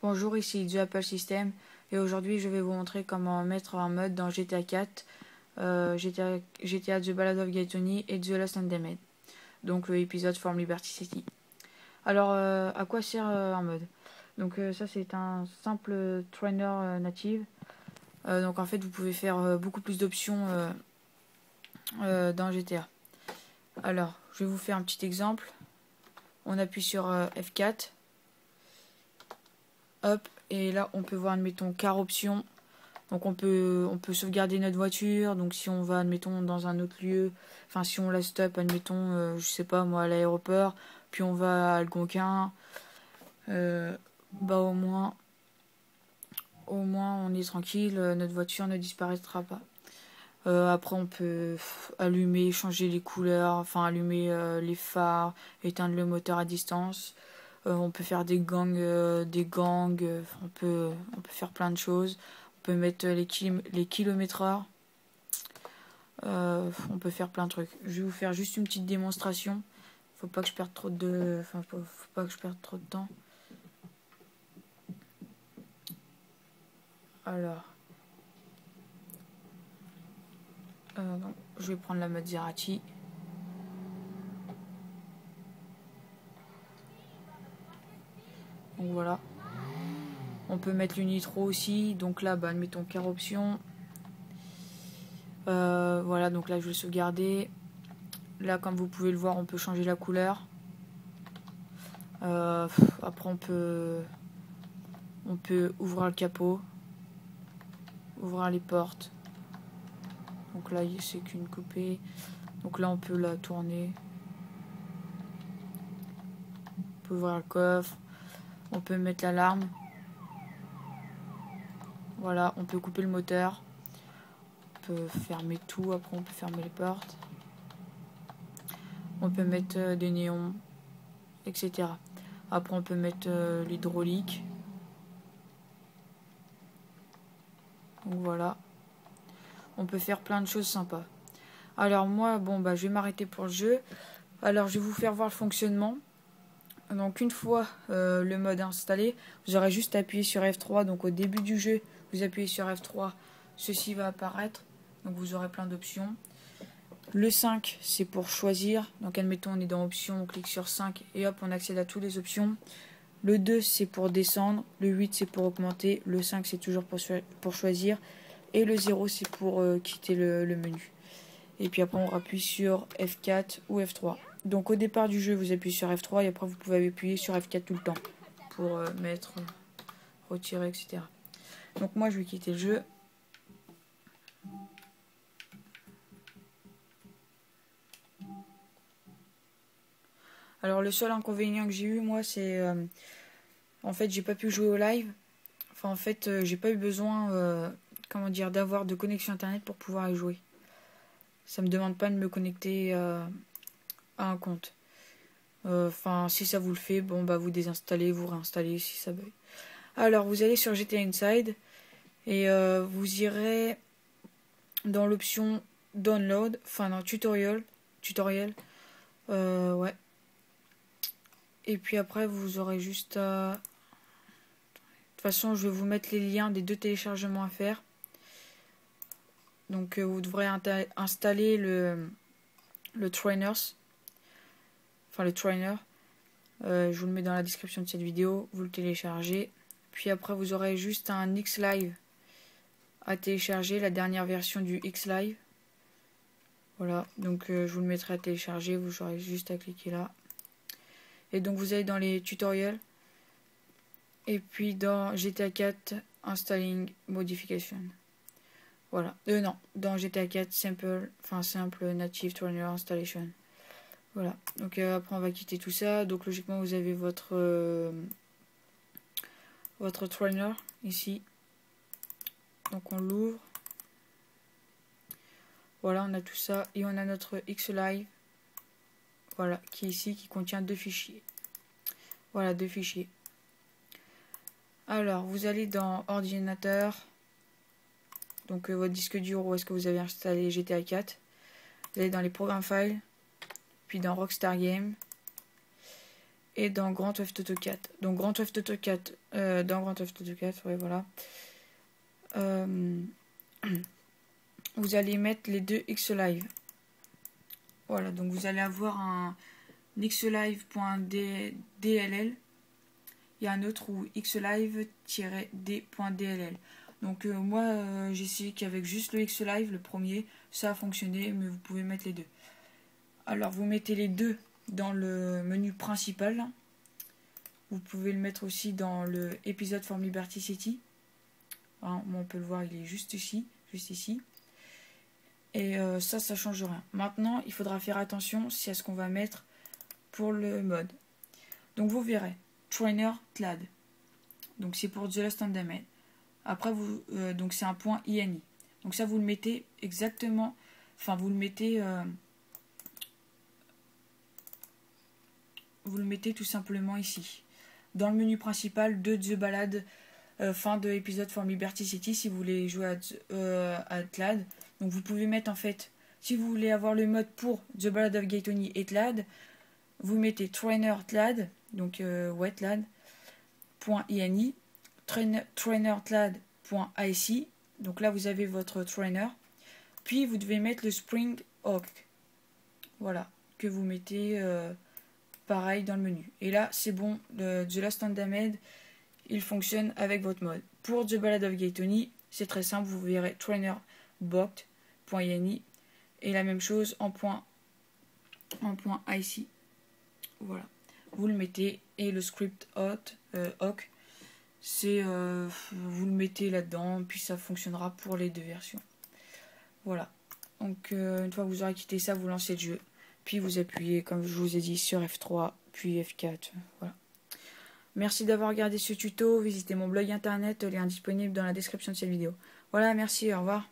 Bonjour, ici The Apple System et aujourd'hui je vais vous montrer comment mettre un mode dans GTA 4, GTA The Ballad of Gay Tony et The Lost and Damned, donc l'épisode From Liberty City. Alors à quoi sert un mode? Donc ça c'est un simple trainer native, donc en fait vous pouvez faire beaucoup plus d'options dans GTA. Alors je vais vous faire un petit exemple. On appuie sur F4. Hop, et là on peut voir, admettons, car option. Donc on peut sauvegarder notre voiture. Donc si on va, admettons, dans un autre lieu, enfin si on la stop, admettons, je sais pas moi, à l'aéroport, puis on va à Algonquin, bah au moins on est tranquille, notre voiture ne disparaîtra pas. Après on peut allumer, changer les couleurs, enfin allumer les phares, éteindre le moteur à distance. On peut faire des gangs, on peut faire plein de choses. On peut mettre les kilomètres heure. On peut faire plein de trucs. Je vais vous faire juste une petite démonstration. Faut pas que je perde trop de, faut pas que je perde trop de temps. Alors, donc, je vais prendre la Maserati. Donc voilà. On peut mettre le nitro aussi. Donc là, bah, admettons car option. Voilà, donc là je vais sauvegarder. Là, comme vous pouvez le voir, on peut changer la couleur. Après on peut ouvrir le capot, ouvrir les portes. Donc là c'est qu'une coupée. Donc là on peut la tourner. On peut ouvrir le coffre. On peut mettre l'alarme. Voilà, on peut couper le moteur. On peut fermer tout. Après on peut fermer les portes. On peut mettre des néons, etc. Après on peut mettre l'hydraulique. Donc voilà. On peut faire plein de choses sympas. Alors moi, bon bah je vais m'arrêter pour le jeu. Alors je vais vous faire voir le fonctionnement. Donc une fois le mode installé, vous aurez juste à appuyer sur F3. Donc au début du jeu, vous appuyez sur F3, ceci va apparaître. Donc vous aurez plein d'options. Le 5, c'est pour choisir. Donc admettons on est dans options, on clique sur 5 et hop on accède à toutes les options. Le 2 c'est pour descendre, le 8 c'est pour augmenter, le 5 c'est toujours pour choisir et le 0 c'est pour quitter le menu. Et puis après on appuie sur F4 ou F3. Donc au départ du jeu vous appuyez sur F3 et après vous pouvez appuyer sur F4 tout le temps pour mettre, retirer, etc. Donc moi je vais quitter le jeu. Alors le seul inconvénient que j'ai eu moi c'est en fait j'ai pas pu jouer au live. Enfin en fait j'ai pas eu besoin comment dire d'avoir de connexion internet pour pouvoir y jouer. Ça me demande pas de me connecter à un compte. Enfin si ça vous le fait, bon bah vous désinstallez, vous réinstallez si ça bug. Alors vous allez sur GTA Inside et vous irez dans l'option download, enfin dans tutoriel, ouais. Et puis après vous aurez juste à... De toute façon je vais vous mettre les liens des deux téléchargements à faire. Donc vous devrez installer le trainers, enfin le trainer. Je vous le mets dans la description de cette vidéo, vous le téléchargez. Puis après vous aurez juste un Xlive à télécharger, la dernière version du Xlive. Voilà, donc je vous le mettrai à télécharger, vous aurez juste à cliquer là. Et donc vous allez dans les tutoriels. Et puis dans GTA 4 Installing Modification. Voilà, non, dans GTA 4 simple native trainer installation. Voilà, donc après on va quitter tout ça. Donc logiquement vous avez votre trainer ici. Donc on l'ouvre. Voilà, on a tout ça et on a notre Xlive. Voilà, qui est ici, qui contient 2 fichiers. Voilà, 2 fichiers. Alors, vous allez dans ordinateur. Donc votre disque dur où est-ce que vous avez installé GTA 4. Vous allez dans les programmes files. Puis dans Rockstar Game. et dans Grand Theft Auto 4. Donc Grand Theft Auto 4, dans Grand Theft Auto 4, ouais, voilà. Vous allez mettre les deux Xlive. Voilà, donc vous allez avoir un xlive.dll et un autre ou xlive-d.dll. Donc moi j'ai essayé qu'avec juste le Xlive, le premier, ça a fonctionné, mais vous pouvez mettre les deux. Alors vous mettez les deux dans le menu principal. Vous pouvez le mettre aussi dans le épisode from Liberty City. Hein, on peut le voir, il est juste ici. Et ça change rien. Maintenant, il faudra faire attention à ce qu'on va mettre pour le mode. Donc vous verrez, Trainer Tlad. Donc c'est pour The Lost and Damned. Après, donc c'est un point .ini. Donc ça, vous le mettez exactement... Enfin, vous le mettez tout simplement ici. Dans le menu principal de The Ballad, fin de épisode from Liberty City, si vous voulez jouer à Tlad. Donc vous pouvez mettre en fait, si vous voulez avoir le mode pour The Ballad of Gay Tony et Tlad, vous mettez Trainer Tlad, donc Tlad.ini, Trainer Tlad.ic, donc là vous avez votre trainer, puis vous devez mettre le Spring Hawk, voilà, que vous mettez pareil dans le menu. Et là c'est bon, The Lost and Damned, il fonctionne avec votre mode. Pour The Ballad of Gay Tony, c'est très simple, vous verrez Trainer Boct.ini et la même chose en point IC. Voilà. Vous le mettez et le script Hawk, c'est vous le mettez là-dedans, puis ça fonctionnera pour les deux versions. Voilà. Donc une fois que vous aurez quitté ça, vous lancez le jeu, puis vous appuyez comme je vous ai dit sur F3 puis F4. Voilà. Merci d'avoir regardé ce tuto. Visitez mon blog internet, lien disponible dans la description de cette vidéo. Voilà, merci, au revoir.